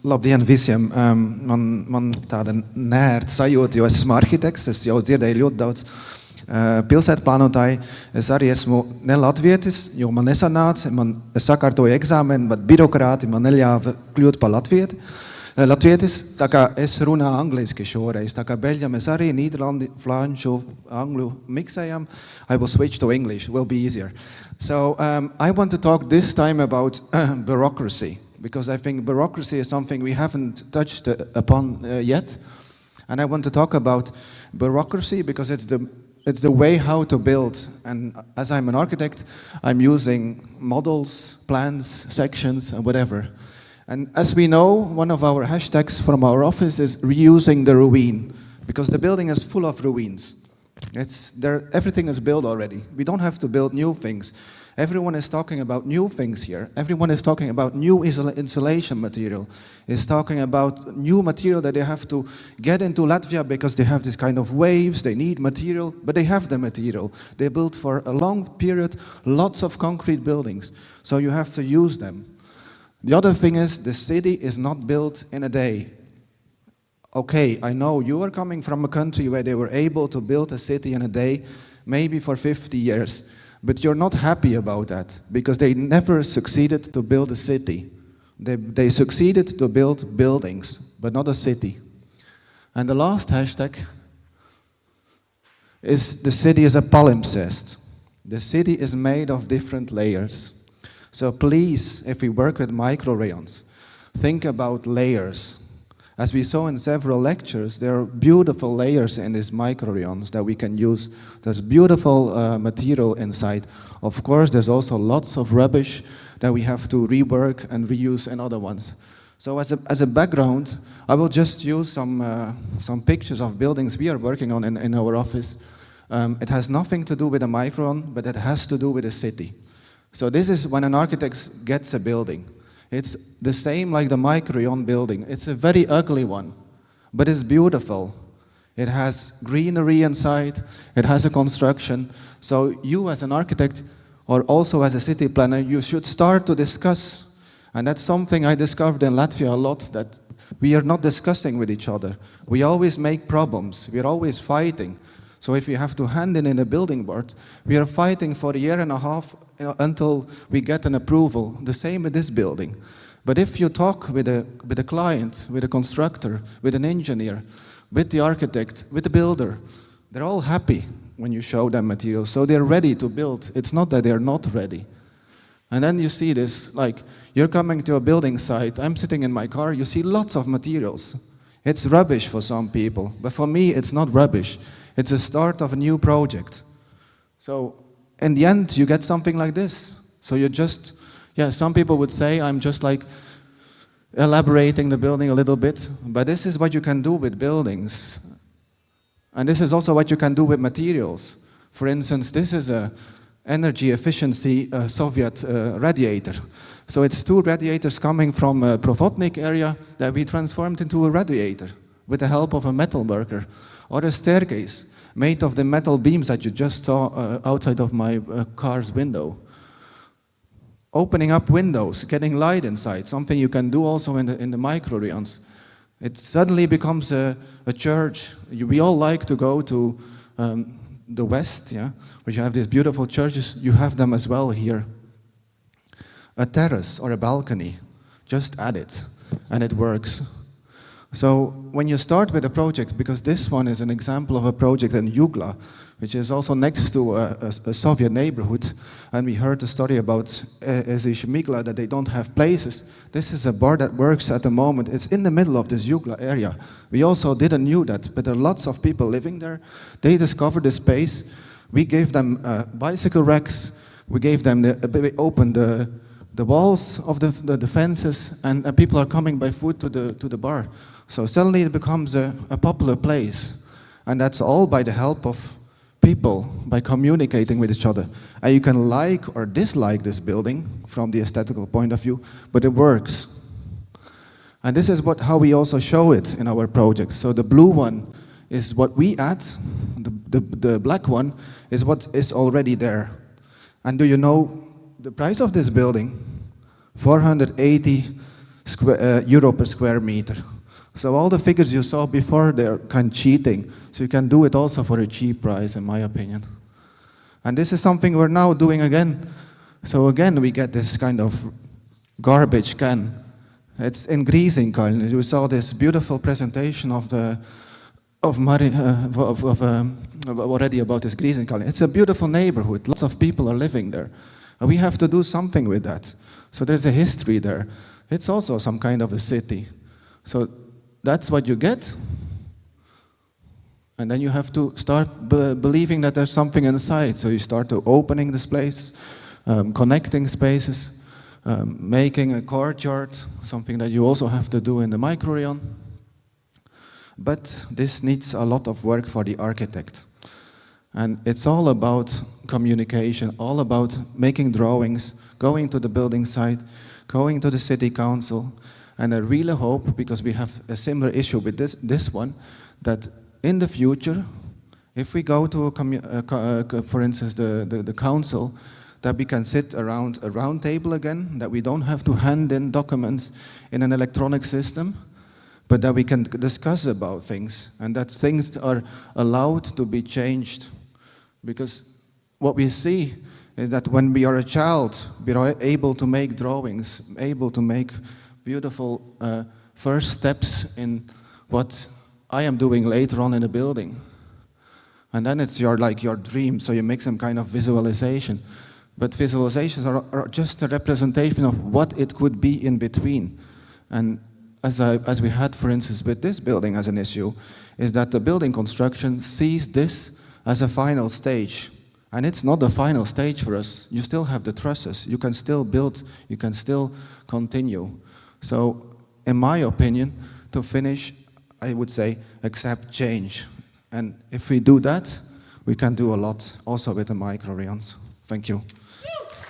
Labdien visiem! Man tāda nērta sajūta, jo es esmu arhitekts, es jau dzirdēju ļoti daudz pilsētplānotāji. Es arī esmu ne latvietis, jo man nesanāca, es sakārtoju eksāmenu, bet birokrāti man neļāva kļūt par latvietis, tā kā es runāju angliski šoreiz, tā kā Beļģam es arī nīderlandi, franču, angļu miksējam. I will switch to English, will be easier. So I want to talk this time about bureaucracy, because I think bureaucracy is something we haven't touched upon yet. And I want to talk about bureaucracy because it's the way how to build. And as I'm an architect, I'm using models, plans, sections, and whatever. And as we know, one of our hashtags from our office is reusing the ruin, because the building is full of ruins. Everything is built already. We don't have to build new things. Everyone is talking about new things here. Everyone is talking about new insulation material. Is talking about new material that they have to get into Latvia because they have this kind of waves, they need material, but they have the material. They built for a long period lots of concrete buildings, so you have to use them. The other thing is the city is not built in a day. Okay, I know you are coming from a country where they were able to build a city in a day, maybe for 50 years. But you're not happy about that, because they never succeeded to build a city. They succeeded to build buildings, but not a city. And the last hashtag is the city is a palimpsest. The city is made of different layers. So please, if we work with microrayons, think about layers. As we saw in several lectures, there are beautiful layers in these microrayons that we can use. There's beautiful material inside. Of course, there's also lots of rubbish that we have to rework and reuse in other ones. So as a background, I will just use some pictures of buildings we are working on in our office. It has nothing to do with a micron, but it has to do with a city. So this is when an architect gets a building. It's the same like the microrayon building. It's a very ugly one, but it's beautiful. It has greenery inside, it has a construction. So you as an architect, or also as a city planner, you should start to discuss. And that's something I discovered in Latvia a lot, that we are not discussing with each other. We always make problems, we're always fighting. So if you have to hand in a building board, we are fighting for a year and a half until we get an approval. The same with this building. But if you talk with a client, with a constructor, with an engineer, with the architect, with the builder, they're all happy when you show them materials. So they're ready to build. It's not that they're not ready. And then you see this, like you're coming to a building site, I'm sitting in my car, you see lots of materials. It's rubbish for some people, but for me it's not rubbish. It's a start of a new project. So in the end, you get something like this. So you just, some people would say I'm just like elaborating the building a little bit, but this is what you can do with buildings. And this is also what you can do with materials. For instance, this is a energy efficiency Soviet radiator. So it's two radiators coming from a Provotnik area that we transformed into a radiator with the help of a metal worker. Or a staircase made of the metal beams that you just saw outside of my car's window. Opening up windows, getting light inside, something you can do also in the microrayons. It suddenly becomes a church. We all like to go to the West, where you have these beautiful churches. You have them as well here. A terrace or a balcony, just add it, and it works. So when you start with a project, because this one is an example of a project in Jugla, which is also next to a Soviet neighborhood, and we heard the story about Ezishmigla, that they don't have places. This is a bar that works at the moment. It's in the middle of this Jugla area. We also didn't knew that, but there are lots of people living there. They discovered the space. We gave them bicycle racks. We gave them we opened the walls of the fences, and people are coming by foot to the bar. So suddenly it becomes a popular place. And that's all by the help of people, by communicating with each other. And you can like or dislike this building from the aesthetical point of view, but it works. And this is how we also show it in our projects. So the blue one is what we add, the black one is what is already there. And do you know the price of this building? 480 euro per square meter. So all the figures you saw before, they're kind of cheating. So you can do it also for a cheap price, in my opinion. And this is something we're now doing again. So again, we get this kind of garbage can. It's in Prezentācija. You saw this beautiful presentation already about this Prezentācija. It's a beautiful neighborhood. Lots of people are living there. And we have to do something with that. So there's a history there. It's also some kind of a city. So that's what you get. And then you have to start believing that there's something inside. So you start to opening this place, connecting spaces, making a courtyard, something that you also have to do in the microregion. But this needs a lot of work for the architect. And it's all about communication, all about making drawings, going to the building site, going to the city council. And I really hope, because we have a similar issue with this one, that in the future, if we go to, for instance, the council, that we can sit around a round table again, that we don't have to hand in documents in an electronic system, but that we can discuss about things, and that things are allowed to be changed. Because what we see is that when we are a child, we are able to make drawings, able to make beautiful first steps in what I am doing later on in a building. And then it's your dream, so you make some kind of visualization. But visualizations are just a representation of what it could be in between. And as we had, for instance, with this building as an issue, is that the building construction sees this as a final stage. And it's not the final stage for us. You still have the trusses. You can still build. You can still continue. So, in my opinion, to finish, I would say, accept change. And if we do that, we can do a lot, also with the microregions. Thank you.